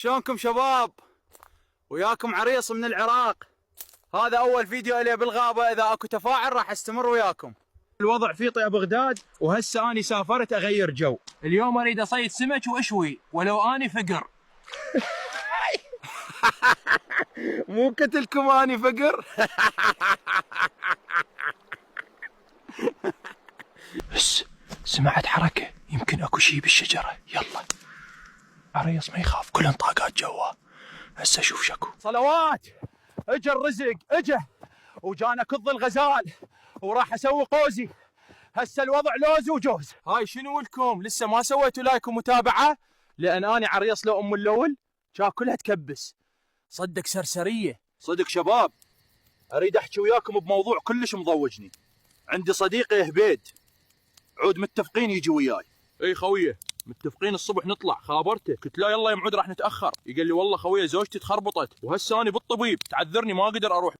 شلونكم شباب؟ وياكم عريص من العراق. هذا اول فيديو الي بالغابه، اذا اكو تفاعل راح استمر وياكم. الوضع في طيب بغداد، وهسه اني سافرت اغير جو. اليوم اريد اصيد سمك واشوي ولو اني فقر. مو قلت لكم اني فقر؟ بس سمعت حركه، يمكن اكو شي بالشجره. يلا عريص ما يخاف، كلن طاقات جوا. هسه اشوف شكو. صلوات، اجا الرزق، اجا وجانا كض الغزال وراح اسوي قوزي. هسه الوضع لوز وجوز. هاي شنو لكم؟ لسه ما سويتوا لايك ومتابعه؟ لان اني عريص لو ام اللول شاكلها تكبس. صدق سرسريه. صدق شباب، اريد احكي وياكم بموضوع كلش مضوجني. عندي صديقي هبيد، عود متفقين يجي وياي. اي خويه متفقين الصبح نطلع، خابرته قلت له يلا يا معود راح نتاخر. يقول لي والله خويه زوجتي تخربطت وهسه اني بالطبيب تعذرني ما اقدر اروح.